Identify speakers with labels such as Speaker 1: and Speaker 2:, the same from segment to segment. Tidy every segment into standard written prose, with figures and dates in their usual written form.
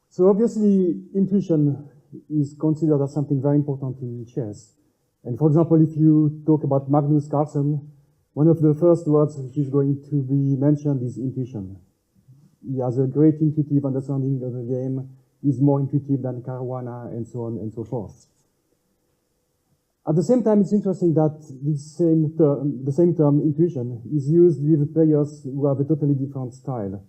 Speaker 1: So obviously, intuition is considered as something very important in chess. And for example, if you talk about Magnus Carlsen, one of the first words which is going to be mentioned is intuition. He has a great intuitive understanding of the game. He's more intuitive than Caruana, and so on and so forth. At the same time, it's interesting that the same term, intuition, is used with players who have a totally different style.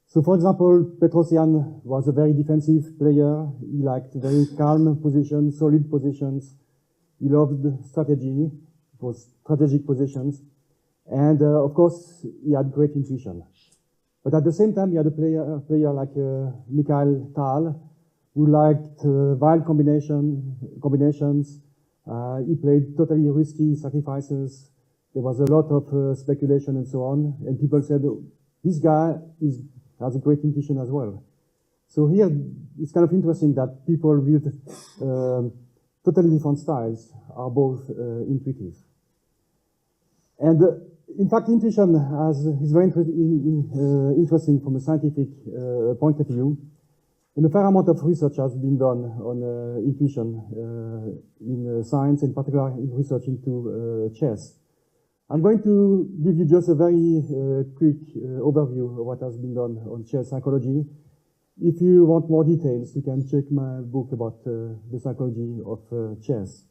Speaker 1: So, for example, Petrosian was a very defensive player. He liked very calm positions, solid positions. He loved strategy, for strategic positions. And, of course, he had great intuition. But at the same time, he had a player like Mikhail Tal, who liked wild combinations. He played totally risky sacrifices. There was a lot of speculation and so on. And people said, oh, this guy has a great intuition as well. So here, it's kind of interesting that people with totally different styles are both intuitive. And in fact, intuition is very interesting from a scientific point of view. And a fair amount of research has been done on intuition in science, in particular in research into chess. I'm going to give you just a very quick overview of what has been done on chess psychology. If you want more details, you can check my book about the psychology of chess.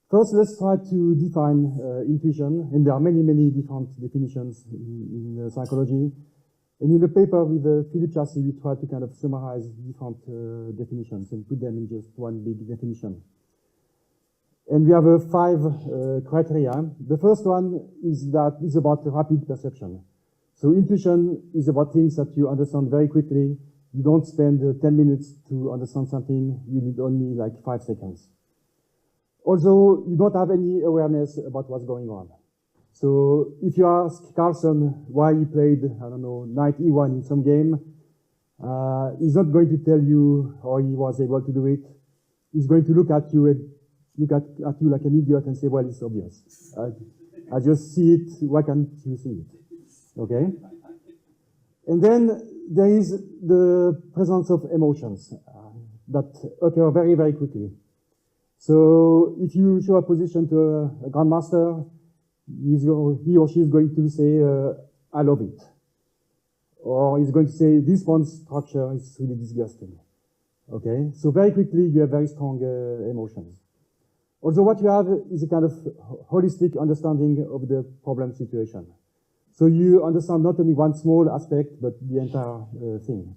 Speaker 1: First, let's try to define intuition, and there are many, many different definitions in psychology. And in the paper with Philippe Chassis, we tried to kind of summarize different definitions and put them in just one big definition. And we have 5 criteria. The first one is that it's about rapid perception. So intuition is about things that you understand very quickly. You don't spend 10 minutes to understand something. You need only like 5 seconds. Also, you don't have any awareness about what's going on. So if you ask Carlsen why he played, I don't know, knight e1 in some game, he's not going to tell you how he was able to do it. He's going to look at you like an idiot and say, well, it's obvious. I just see it. Why can't you see it? Okay? And then there is the presence of emotions that occur very, very quickly. So if you show a position to a grandmaster, he or she is going to say, I love it. Or he's going to say, this pawn structure is really disgusting. Okay? So very quickly, you have very strong emotions. Also, what you have is a kind of holistic understanding of the problem situation. So you understand not only one small aspect, but the entire thing.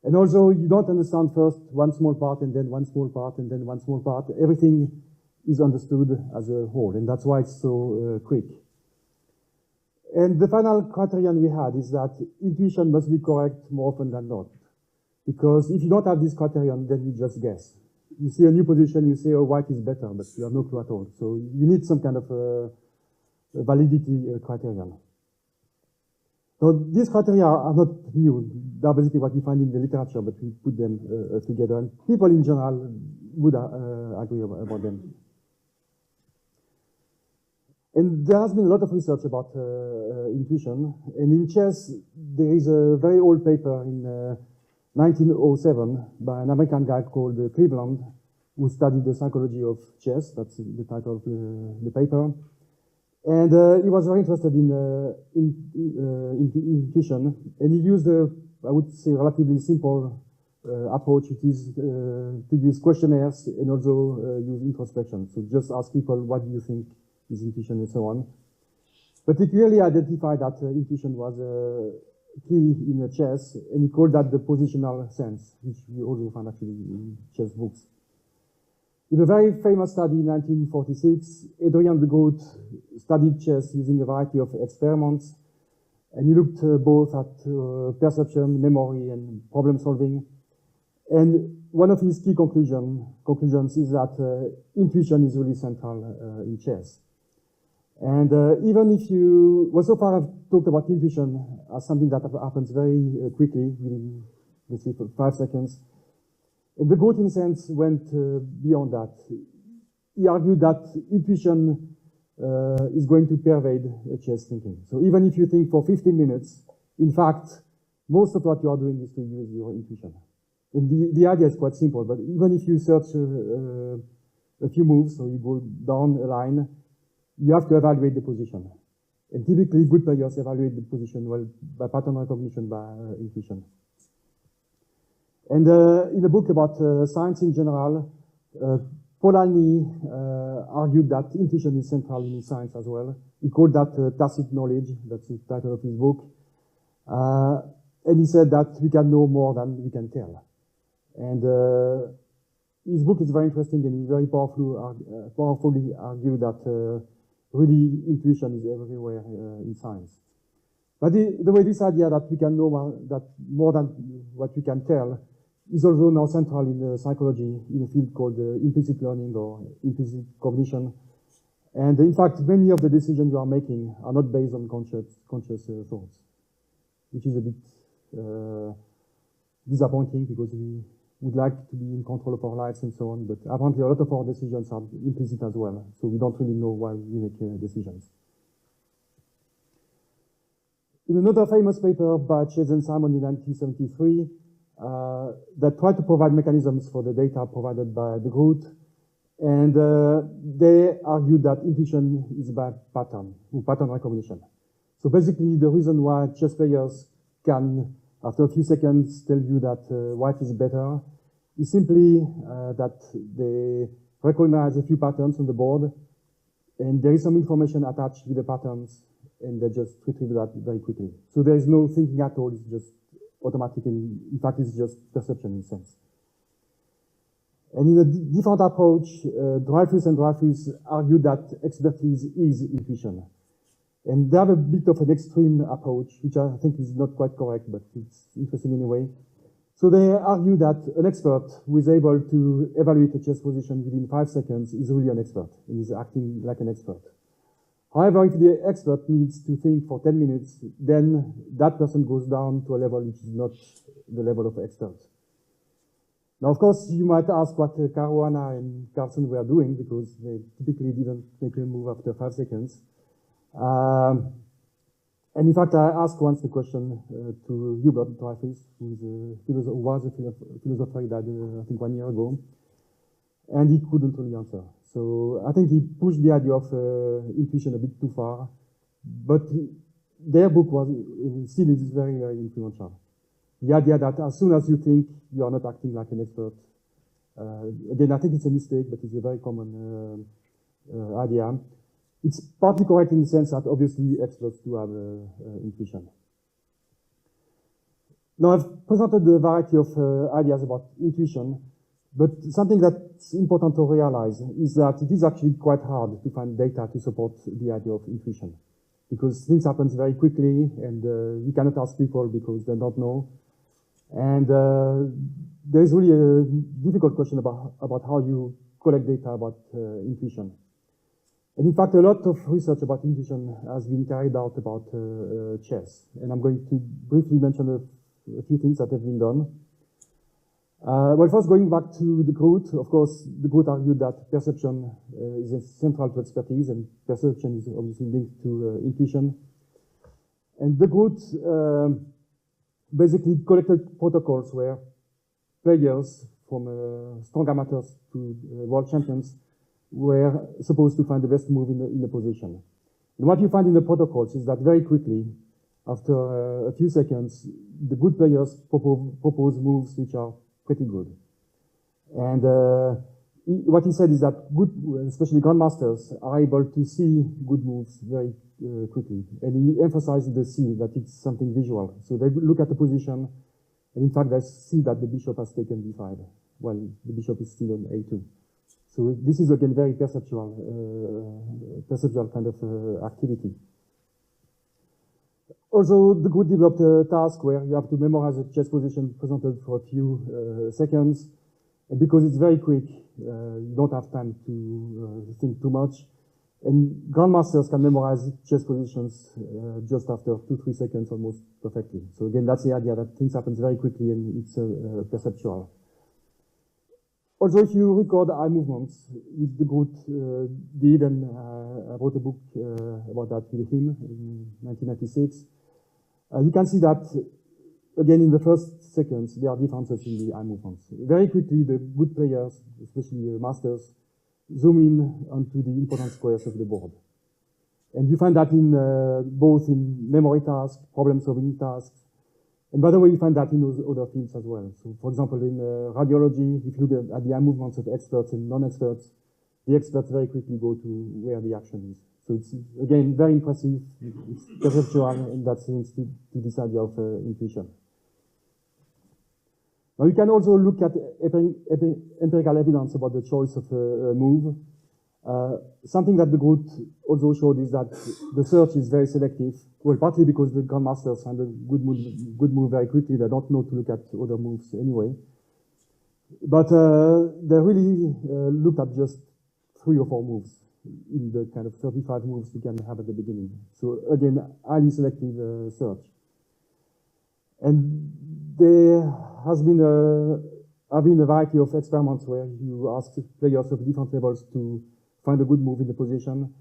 Speaker 1: And also, you don't understand first one small part, and then one small part, and then one small part. Everything is understood as a whole, and that's why it's so quick. And the final criterion we had is that intuition must be correct more often than not. Because if you don't have this criterion, then you just guess. You see a new position, you say, oh, white is better, but you have no clue at all. So you need some kind of validity criterion. So these criteria are not new. They're basically what you find in the literature, but we put them together. And people in general would agree about them. And there has been a lot of research about intuition. And in chess, there is a very old paper in 1907 by an American guy called Cleveland, who studied the psychology of chess. That's the title of the paper. And he was very interested in intuition, and he used I would say, relatively simple approach. It is to use questionnaires and also use introspection. So just ask people, what do you think is intuition, and so on. But he clearly identified that intuition was key in chess, and he called that the positional sense, which we also find actually in chess books. In a very famous study in 1946, Adrien de Groot studied chess using a variety of experiments, and he looked both at perception, memory, and problem solving. And one of his key conclusions is that intuition is really central in chess. And even if well, so far I've talked about intuition as something that happens very quickly, within, let's say, 5 seconds. And de Groot, in a sense, went beyond that. He argued that intuition is going to pervade chess thinking. So even if you think for 15 minutes, in fact, most of what you are doing is to use your intuition. And the idea is quite simple, but even if you search a few moves, so you go down a line, you have to evaluate the position. And typically, good players evaluate the position well by pattern recognition, by intuition. And in a book about science in general, Polanyi argued that intuition is central in science as well. He called that tacit knowledge. That's the title of his book. And he said that we can know more than we can tell. And his book is very interesting, and he very powerfully argued that really intuition is everywhere in science. But the way this idea that we can know that more than what we can tell is also now central in psychology in a field called implicit learning or implicit cognition. And in fact, many of the decisions you are making are not based on conscious thoughts, which is a bit disappointing because we would like to be in control of our lives and so on, but apparently a lot of our decisions are implicit as well, so we don't really know why we make decisions. In another famous paper by Chase and Simon in 1973, that tried to provide mechanisms for the data provided by the GR00T, and they argued that intuition is by pattern recognition. So basically, the reason why chess players can, after a few seconds, tell you that white is better is simply that they recognize a few patterns on the board, and there is some information attached with the patterns, and they just retrieve that very quickly. So there is no thinking at all, it's just automatic, and in fact, it's just perception in a sense. And in a different approach, Dreyfus and Dreyfus argued that expertise is intuition. And they have a bit of an extreme approach, which I think is not quite correct, but it's interesting anyway. So they argue that an expert who is able to evaluate a chess position within 5 seconds is really an expert, and is acting like an expert. However, if the expert needs to think for 10 minutes, then that person goes down to a level which is not the level of expert. Now, of course, you might ask what Caruana and Carlsen were doing, because they typically didn't make a move after 5 seconds. And in fact, I asked once the question to Hubert Dreyfus, who was a philosopher, he died, I think 1 year ago, and he couldn't really answer. So I think he pushed the idea of intuition a bit too far, but their book still is very, very influential. The idea that as soon as you think, you are not acting like an expert. Again, I think it's a mistake, but it's a very common idea. It's partly correct in the sense that obviously experts do have intuition. Now, I've presented a variety of ideas about intuition, but something that's important to realize is that it is actually quite hard to find data to support the idea of intuition, because things happen very quickly, and you cannot ask people because they don't know. And there's really a difficult question about how you collect data about intuition. And in fact, a lot of research about intuition has been carried out about chess. And I'm going to briefly mention a few things that have been done. Well, first, going back to the GR00T, of course, the GR00T argued that perception is central to expertise, and perception is obviously linked to intuition. And the GR00T basically collected protocols where players from strong amateurs to world champions were supposed to find the best move in the position. And what you find in the protocols is that very quickly, after a few seconds, the good players propose moves which are pretty good. And what he said is that good, especially grandmasters, are able to see good moves very quickly. And he emphasized the see, that it's something visual. So they look at the position, and in fact, they see that the bishop has taken d5, while the bishop is still on a2. So this is, again, very perceptual kind of activity. Also, the GR00T developed a task where you have to memorize a chess position presented for a few seconds. And because it's very quick, you don't have time to think too much. And grandmasters can memorize chess positions just after 2-3 seconds almost perfectly. So again, that's the idea that things happen very quickly and it's perceptual. Also, if you record eye movements, which the Groot did, and I wrote a book about that with him in 1996, you can see that, again, in the first seconds, there are differences in the eye movements. Very quickly, the good players, especially masters, zoom in onto the important squares of the board. And you find that in both in memory tasks, problem-solving tasks, and by the way, you find that in those other fields as well. So, for example, in radiology, if you look at the eye movements of experts and non-experts, the experts very quickly go to where the action is. So it's, again, very impressive. It's perceptual in that sense to this idea of intuition. Now, you can also look at empirical evidence about the choice of a move. Something that the Groot also showed is that the search is very selective. Well, partly because the grandmasters find a good move very quickly. They don't know to look at other moves anyway. But they really looked at just 3 or 4 moves in the kind of 35 moves you can have at the beginning. So again, highly selective search. And there has been a variety of experiments where you ask players of different levels to find a good move in the position.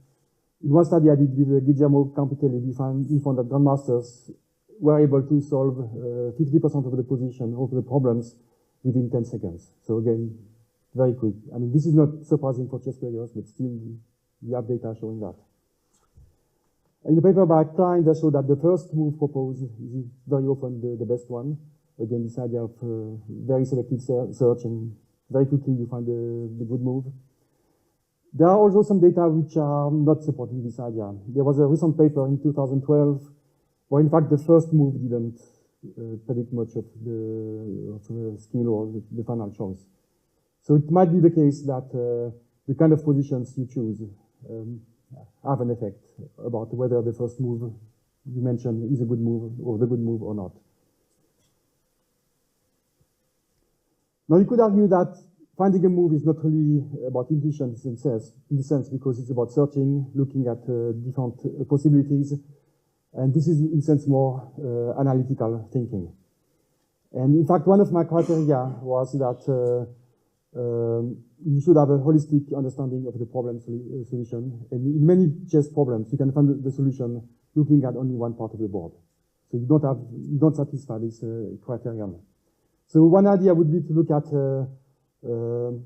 Speaker 1: In one study I did with Guillermo Campitelli, we found that grandmasters were able to solve 50% of the position of the problems within 10 seconds. So again, very quick. I mean, this is not surprising for chess players, but still we have data showing that. In the paper by Klein, they show that the first move proposed is very often the best one. Again, this idea of very selective search, and very quickly you find the good move. There are also some data which are not supporting this idea. There was a recent paper in 2012 where, in fact, the first move didn't predict much of the skill or the final choice. So it might be the case that the kind of positions you choose have an effect about whether the first move you mentioned is a good move or the good move or not. Now, you could argue that finding a move is not really about intuition in the sense because it's about searching, looking at different possibilities, and this is in a sense more analytical thinking. And in fact, one of my criteria was that you should have a holistic understanding of the problem solution. And in many chess problems, you can find the solution looking at only one part of the board. So you don't satisfy this criterion. So one idea would be to look at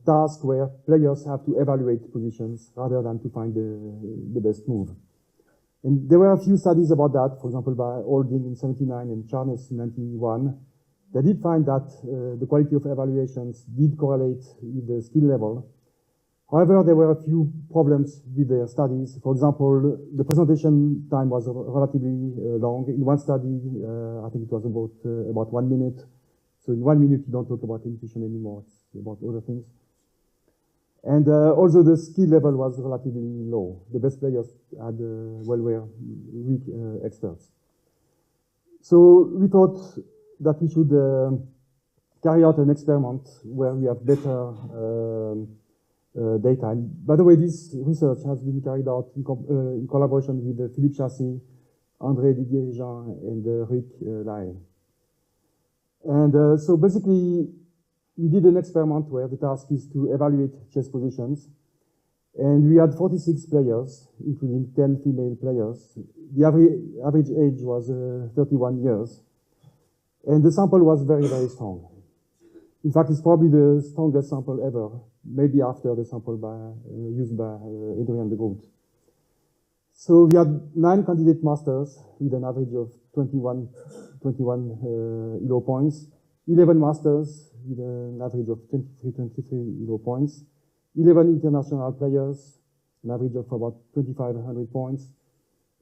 Speaker 1: tasks where players have to evaluate positions rather than to find the best move. And there were a few studies about that, for example, by Holding in 79 and Charnes in 91. They did find that the quality of evaluations did correlate with the skill level. However, there were a few problems with their studies. For example, the presentation time was relatively long. In one study, I think it was about 1 minute. So in 1 minute, you don't talk about intuition anymore. It's about other things. And also the skill level was relatively low. The best players had, were weak experts. So we thought that we should carry out an experiment where we have better data. And by the way, this research has been carried out in collaboration with Philippe Chassis, André Didier-Jean, and Rick Lai. And so basically, we did an experiment where the task is to evaluate chess positions. And we had 46 players, including 10 female players. The average age was 31 years. And the sample was very, very strong. In fact, it's probably the strongest sample ever, maybe after the sample used by Adrien de Groot. So we had 9 candidate masters with an average of 21 ELO points, 11 masters with an average of 23 ELO points, 11 international players, an average of about 2,500 points,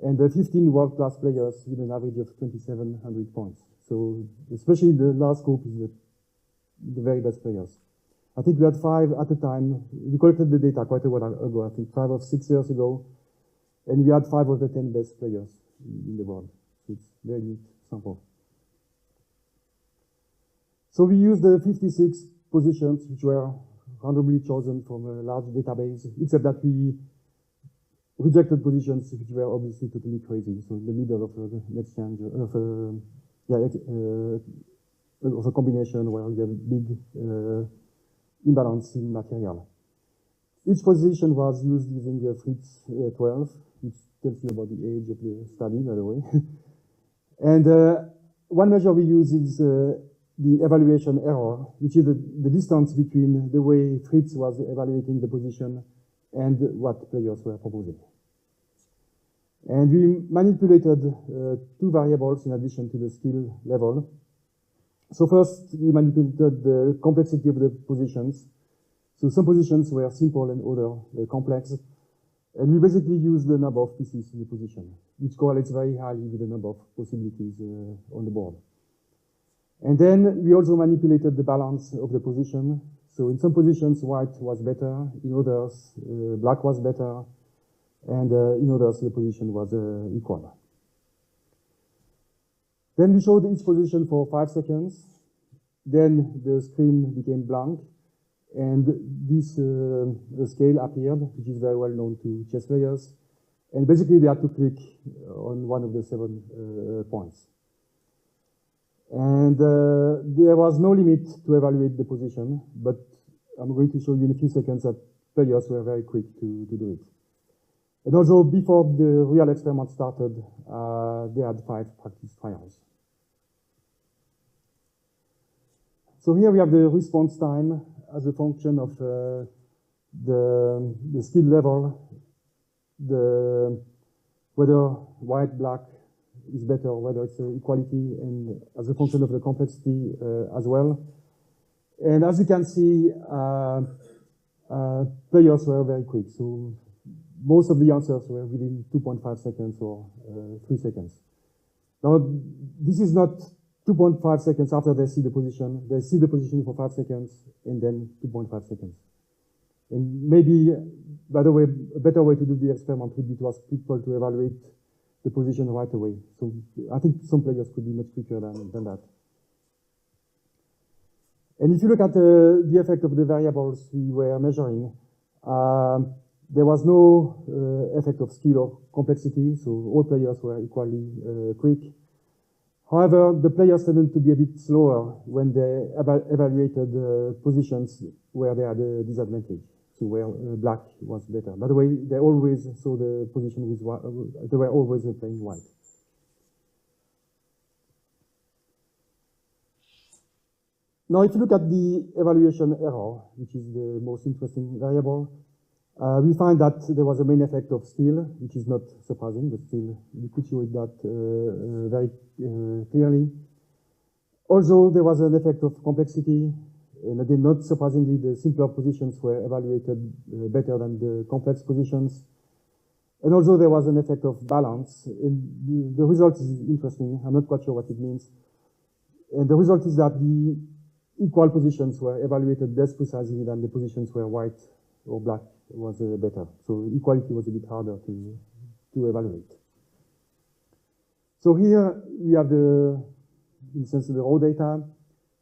Speaker 1: and 15 world-class players with an average of 2,700 points. So especially the last group is the very best players. I think we had 5 at a time. We collected the data quite a while ago, I think 5 or 6 years ago, and we had 5 of the 10 best players in the world. So it's a very neat sample. So we used the 56 positions which were randomly chosen from a large database, except that we rejected positions which were obviously totally crazy. So in the middle of an exchange of a combination where you have big imbalance in material. Each position was used using Fritz 12, which tells you about the age of the study, by the way. And one measure we use is the evaluation error, which is the distance between the way Fritz was evaluating the position and what players were proposing. And we manipulated two variables in addition to the skill level. So first, we manipulated the complexity of the positions. So some positions were simple and other complex. And we basically used the number of pieces in the position, which correlates very highly with the number of possibilities on the board. And then we also manipulated the balance of the position. So in some positions, white was better. In others, black was better. And in others, the position was equal. Then we showed each position for 5 seconds. Then the screen became blank. And this scale appeared, which is very well known to chess players. And basically, they had to click on one of the 7 points. And there was no limit to evaluate the position, but I'm going to show you in a few seconds that players were very quick to do it. And also, before the real experiment started, they had 5 practice trials. So here we have the response time as a function of the skill level, whether white, black is better, whether it's equality, and as a function of the complexity as well. And as you can see, players were very quick. So most of the answers were within 2.5 seconds or 3 seconds. Now, this is not 2.5 seconds after they see the position. They see the position for 5 seconds and then 2.5 seconds. And maybe, by the way, a better way to do the experiment would be to ask people to evaluate the position right away. So I think some players could be much quicker than that. And if you look at the effect of the variables we were measuring, there was no effect of skill or complexity, so all players were equally quick. However, the players tended to be a bit slower when they evaluated positions where they had a disadvantage, so where black was better. By the way, they always saw the position with white, they were always playing white. Now, if you look at the evaluation error, which is the most interesting variable, we find that there was a main effect of skill, which is not surprising, but still we could show it that very clearly. Also, there was an effect of complexity, and again, not surprisingly, the simpler positions were evaluated better than the complex positions. And also, there was an effect of balance. And the result is interesting. I'm not quite sure what it means. And the result is that the equal positions were evaluated less precisely than the positions where white or black was better. So equality was a bit harder to evaluate. So here we have in the sense of the raw data.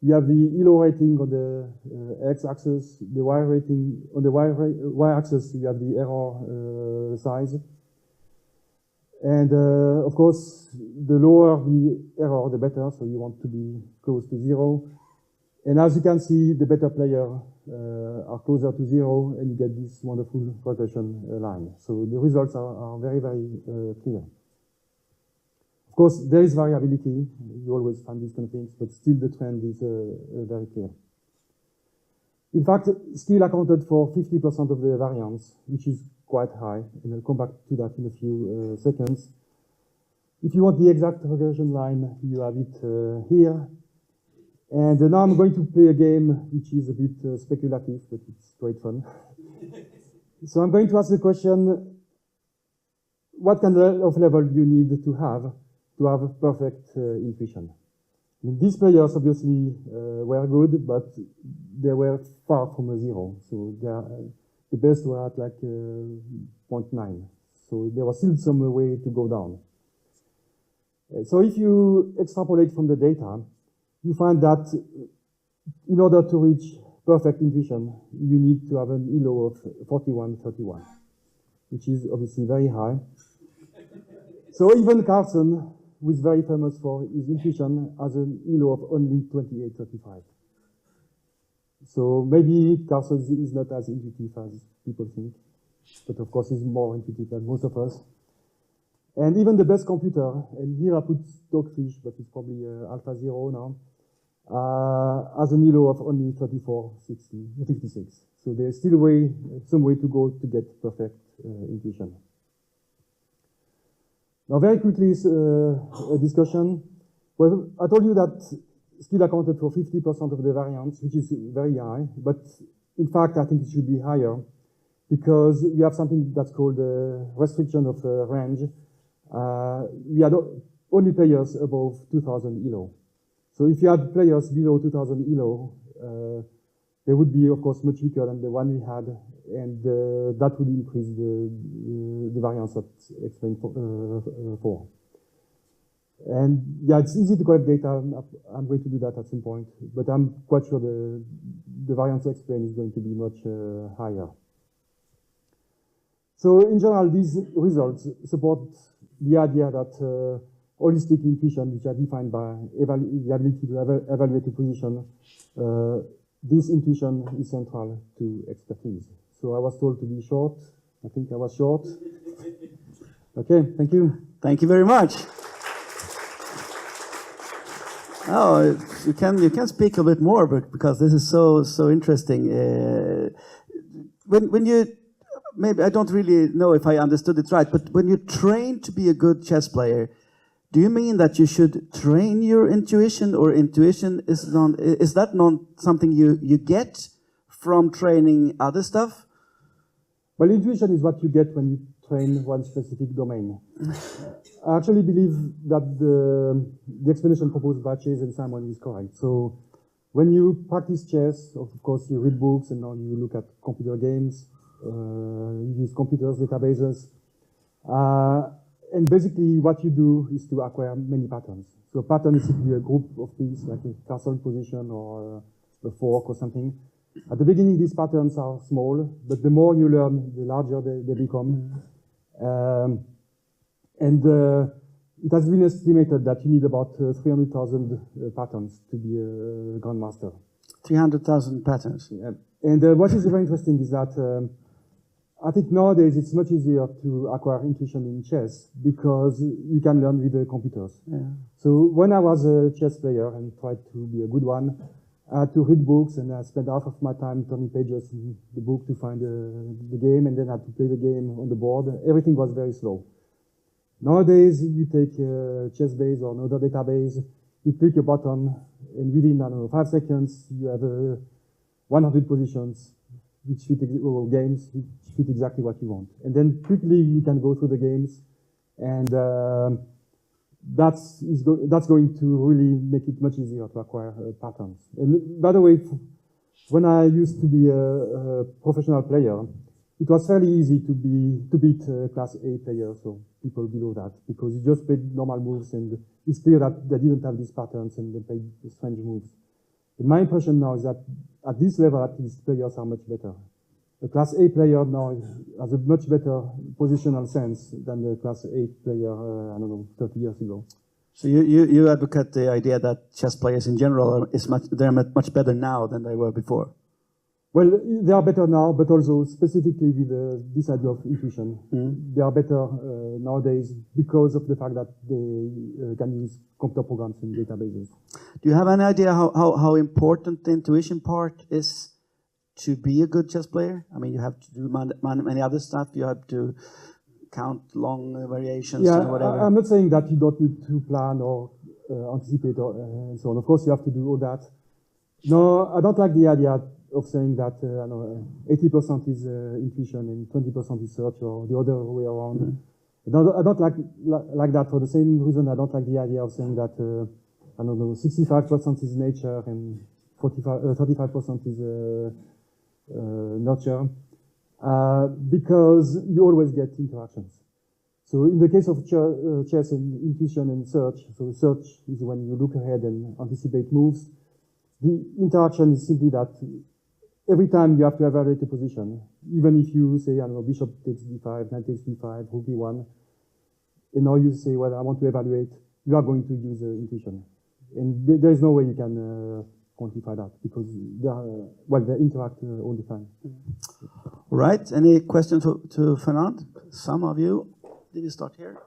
Speaker 1: We have the ELO rating on the x-axis, the y rating on the y-axis. We have the error size, and of course, the lower the error, the better. So you want to be close to 0. And as you can see, the better player are closer to 0, and you get this wonderful regression line. So the results are very, very clear. Of course, there is variability. You always find these kind of things, but still the trend is very clear. In fact, skill accounted for 50% of the variance, which is quite high, and I'll come back to that in a few seconds. If you want the exact regression line, you have it here. And now I'm going to play a game which is a bit speculative, but it's great fun. So I'm going to ask the question, what kind of level do you need to have perfect intuition? I mean, these players obviously were good, but they were far from a 0. So the best were at like 0.9. So there was still some way to go down. So if you extrapolate from the data, you find that in order to reach perfect intuition, you need to have an ELO of 4131, which is obviously very high. So even Carlsen, who is very famous for his intuition, has an ELO of only 2835. So maybe Castle is not as intuitive as people think, but of course it's more intuitive than most of us. And even the best computer, and here I put Dogfish, but it's probably Alpha Zero now, has an ELO of only 3456. So there's still some way to go to get perfect intuition. Now very quickly, a discussion. Well, I told you that still accounted for 50% of the variance, which is very high, but in fact, I think it should be higher because we have something that's called restriction of range. We had only players above 2000 ELO. So if you had players below 2000 ELO, they would be, of course, much weaker than the one we had, and that would increase the variance that I explained for. And yeah, it's easy to collect data. I'm going to do that at some point, but I'm quite sure the variance explained is going to be much higher. So in general, these results support the idea that holistic intuition, which are defined by the ability to evaluate a position, this intuition is central to expertise. So I was told to be short. I think I was short. Okay, thank you.
Speaker 2: Thank you very much. Oh, you can speak a bit more, because this is so interesting. When you, maybe I don't really know if I understood it right, but when you train to be a good chess player, do you mean that you should train your intuition, or intuition is that not something you get from training other stuff?
Speaker 1: Well, intuition is what you get when you train one specific domain. I actually believe that the explanation proposed by Chase and Simon is correct. So when you practice chess, of course, you read books and now you look at computer games, you use computers, databases. And basically what you do is to acquire many patterns. So a pattern is simply a group of things, like a castle position or a fork or something. At the beginning, these patterns are small, but the more you learn, the larger they become. It has been estimated that you need about 300,000 patterns to be a grandmaster.
Speaker 2: 300,000 patterns.
Speaker 1: Yeah. And what is very interesting is that I think nowadays it's much easier to acquire intuition in chess because you can learn with the computers.
Speaker 2: Yeah.
Speaker 1: So when I was a chess player and tried to be a good one, I had to read books, and I spent half of my time turning pages in the book to find the game, and then I had to play the game on the board. Everything was very slow. Nowadays, you take Chessbase or another database, you click a button, and within, I don't know, 5 seconds, you have 100 positions which fit, or games which fit exactly what you want. And then quickly you can go through the games, and that's going to really make it much easier to acquire patterns. And by the way, when I used to be a professional player, it was fairly easy to beat class A players, so people below that, because you just played normal moves, and it's clear that they didn't have these patterns and they played strange moves. And my impression now is that at this level, at least, players are much better. The class A player now has a much better positional sense than the class 8 player, I don't know, 30 years ago.
Speaker 2: So you advocate the idea that chess players in general they're much better now than they were before?
Speaker 1: Well, they are better now, but also specifically with this idea of intuition. They are better nowadays because of the fact that they can use computer programs and databases.
Speaker 2: Do you have any idea how important the intuition part is to be a good chess player? I mean, you have to do many other stuff. You have to count long variations and whatever.
Speaker 1: I'm not saying that you don't need to plan or anticipate and so on. Of course, you have to do all that. No, I don't like the idea of saying that 80% is intuition and 20% is search, or the other way around. I don't like that for the same reason I don't like the idea of saying that 65% is nature and 35% is nurture, because you always get interactions. So in the case of chess and intuition and search, so search is when you look ahead and anticipate moves. The interaction is simply that every time you have to evaluate a position, even if you say, I don't know, bishop takes d5, knight takes d5, rook e1, and now you say, well, I want to evaluate, you are going to use intuition. And there is no way you can quantify that because they are, well, they interact all the time.
Speaker 2: Right. Any questions to Fernand? Some of you. Did you start here?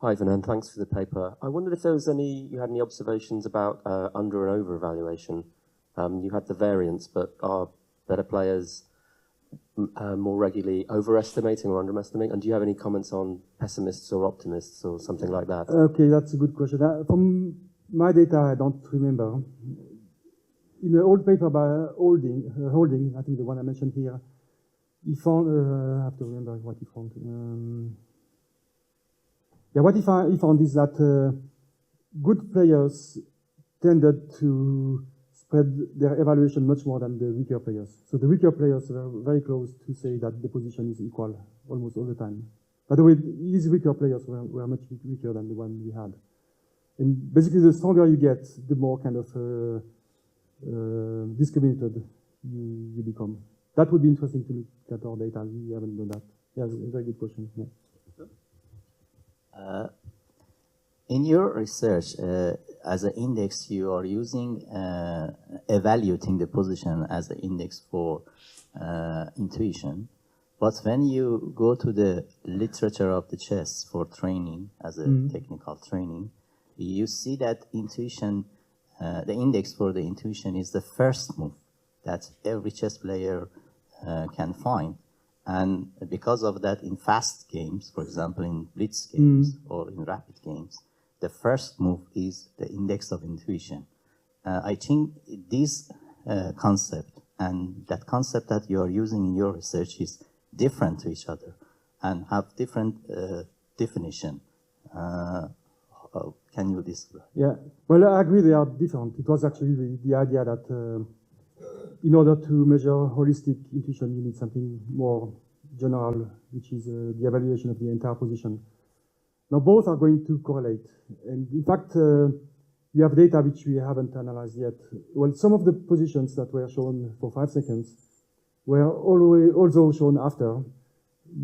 Speaker 3: Hi, Fernand. Thanks for the paper. I wondered if you had any observations about under and over evaluation. You had the variance, but are better players more regularly overestimating or underestimating? And do you have any comments on pessimists or optimists or something like that?
Speaker 1: Okay, that's a good question. From my data, I don't remember. In the old paper by Holding, I think the one I mentioned here, he found, I have to remember what he found. Yeah, what he found is that good players tended to spread their evaluation much more than the weaker players. So the weaker players were very close to say that the position is equal almost all the time. By the way, these weaker players were much weaker than the one we had. And basically, the stronger you get, the more kind of discriminated you become. That would be interesting to look at our data. We haven't done that. Yeah, a very good question. Yeah.
Speaker 4: In your research, as an index, you are using evaluating the position as an index for intuition. But when you go to the literature of the chess for training, as a technical training, you see that intuition, the index for the intuition is the first move that every chess player can find. And because of that, in fast games, for example, in blitz games or in rapid games, the first move is the index of intuition. I think this concept and that concept that you are using in your research is different to each other and have different definition. Can you describe?
Speaker 1: Yeah, well, I agree they are different. It was actually the idea that in order to measure holistic intuition, you need something more general, which is the evaluation of the entire position. Now, both are going to correlate. And in fact, we have data which we haven't analyzed yet. Well, some of the positions that were shown for 5 seconds were also shown after,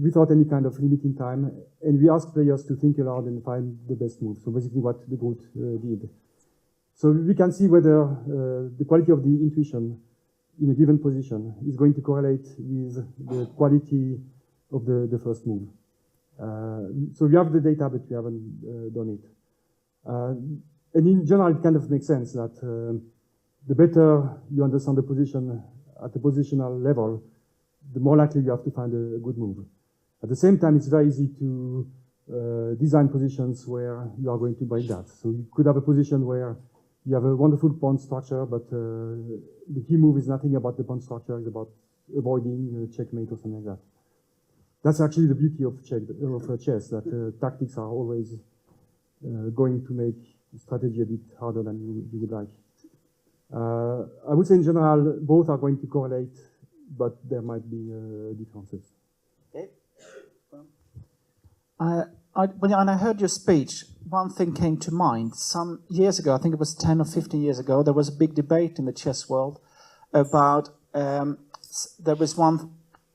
Speaker 1: without any kind of limiting time. And we asked players to think aloud and find the best move. So basically what the group did. So we can see whether the quality of the intuition in a given position is going to correlate with the quality of the first move. So we have the data, but we haven't done it. And in general, it kind of makes sense that the better you understand the position at the positional level, the more likely you have to find a good move. At the same time, it's very easy to design positions where you are going to break that. So you could have a position where you have a wonderful pawn structure, but the key move is nothing about the pawn structure, it's about avoiding checkmate or something like that. That's actually the beauty of chess, that tactics are always going to make strategy a bit harder than you would like. I would say in general, both are going to correlate, but there might be differences.
Speaker 4: Okay.
Speaker 5: When I heard your speech, one thing came to mind. Some years ago, I think it was 10 or 15 years ago, there was a big debate in the chess world about, there was one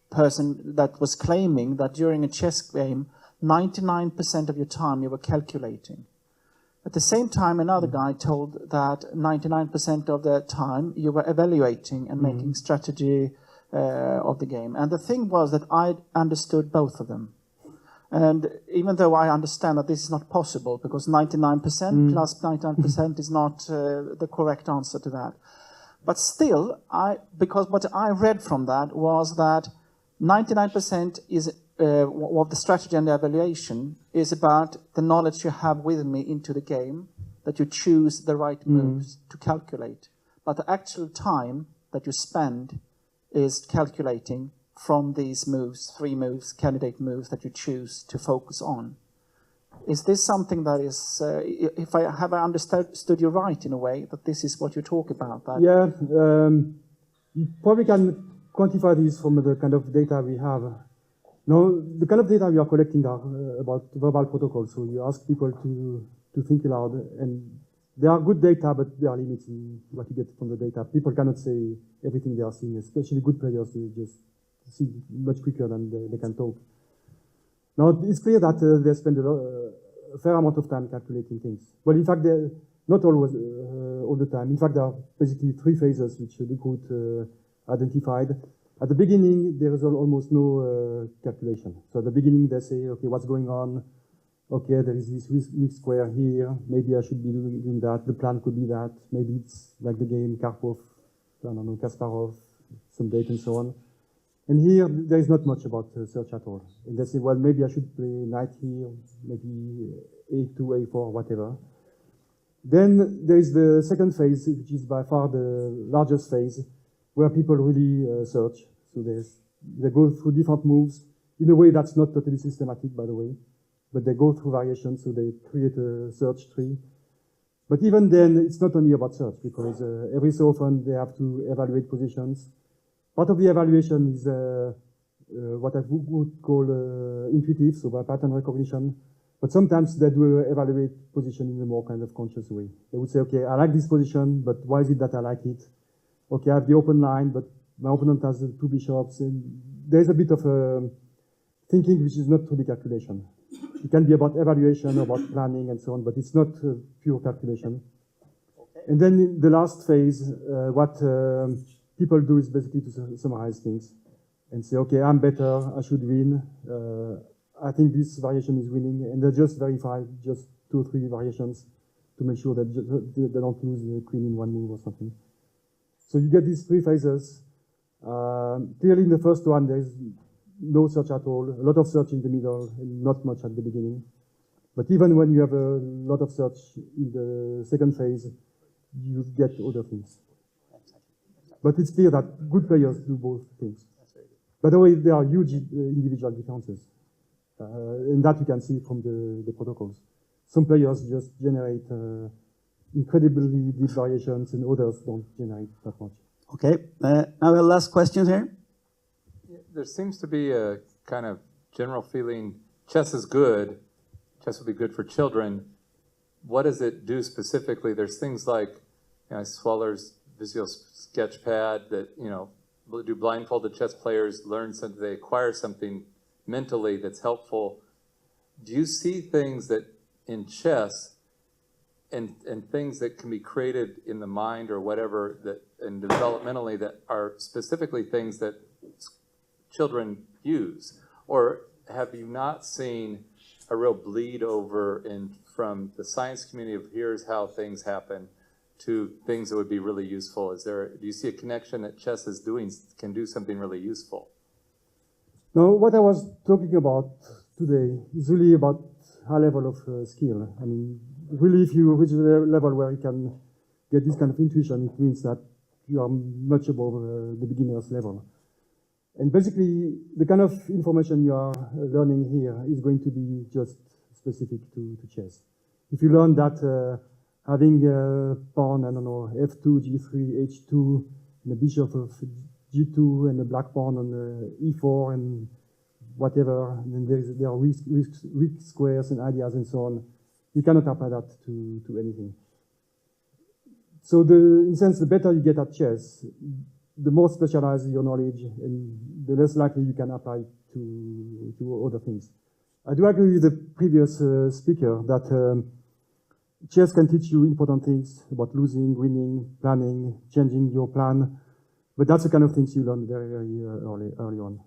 Speaker 5: person that was claiming that during a chess game, 99% of your time you were calculating. At the same time, another guy told that 99% of the time you were evaluating and making strategy of the game. And the thing was that I understood both of them. And even though I understand that this is not possible, because 99% plus 99% is not the correct answer to that. But still, because what I read from that was that 99% is of the strategy and the evaluation is about the knowledge you have with me into the game, that you choose the right moves to calculate. But the actual time that you spend is calculating from these moves, 3 moves, candidate moves that you choose to focus on. Is this something that is, if I have understood you right in a way, that this is what you talk about? That
Speaker 1: Yeah, you probably can quantify this from the kind of data we have. Now, the kind of data we are collecting are about verbal protocols. So you ask people to think aloud, and there are good data, but there are limits in what you get from the data. People cannot say everything they are seeing, especially good players. They just see much quicker than they can talk. Now, it's clear that they spend a a fair amount of time calculating things. Well, in fact, not always all the time. In fact, there are basically 3 phases which the group identified. At the beginning, there is almost no calculation. So at the beginning, they say, okay, what's going on? Okay, there is this weak square here. Maybe I should be doing that. The plan could be that. Maybe it's like the game Karpov, I don't know, Kasparov, some date and so on. And here, there is not much about search at all. And they say, well, maybe I should play knight here, maybe a2, a4, whatever. Then there is the second phase, which is by far the largest phase, where people really search. So they go through different moves in a way that's not totally systematic, by the way, but they go through variations, so they create a search tree. But even then, it's not only about search, because every so often they have to evaluate positions. Part of the evaluation is what I would call intuitive, so by pattern recognition. But sometimes they do evaluate position in a more kind of conscious way. They would say, okay, I like this position, but why is it that I like it? Okay, I have the open line, but my opponent has 2 bishops. And there's a bit of thinking which is not truly calculation. It can be about evaluation, about planning, and so on, but it's not pure calculation. Okay. And then in the last phase, what people do is basically to summarize things and say, okay, I'm better, I should win. I think this variation is winning, and they just verify just 2 or 3 variations to make sure that they don't lose the queen in one move or something. So you get these 3 phases. Clearly in the first one, there is no search at all, a lot of search in the middle, and not much at the beginning. But even when you have a lot of search in the second phase, you get other things. But it's clear that good players do both things. By the way, there are huge individual differences. And that you can see from the protocols. Some players just generate incredibly deep variations, and others don't generate that much.
Speaker 2: Okay, now our last question here.
Speaker 6: There seems to be a kind of general feeling chess is good, chess will be good for children. What does it do specifically? There's things like Sweller's Visio Sketchpad that, do blindfolded chess players learn something, they acquire something mentally that's helpful. Do you see things that in chess and things that can be created in the mind or whatever that and developmentally that are specifically things that children use? Or have you not seen a real bleed over from the science community of here's how things happen to things that would be really useful? Do you see a connection that chess can do something really useful?
Speaker 1: Now, what I was talking about today is really about high level of skill. I mean, really, if you reach a level where you can get this kind of intuition, it means that you are much above the beginner's level. And basically, the kind of information you are learning here is going to be just specific to chess. If you learn that having a pawn, I don't know, f2, g3, h2, and a bishop of g2, and a black pawn on e4, and whatever, and then there are weak squares and ideas and so on, you cannot apply that to anything. So in a sense, the better you get at chess, the more specialized your knowledge, and the less likely you can apply to other things. I do agree with the previous speaker that chess can teach you important things about losing, winning, planning, changing your plan, but that's the kind of things you learn very, very early on.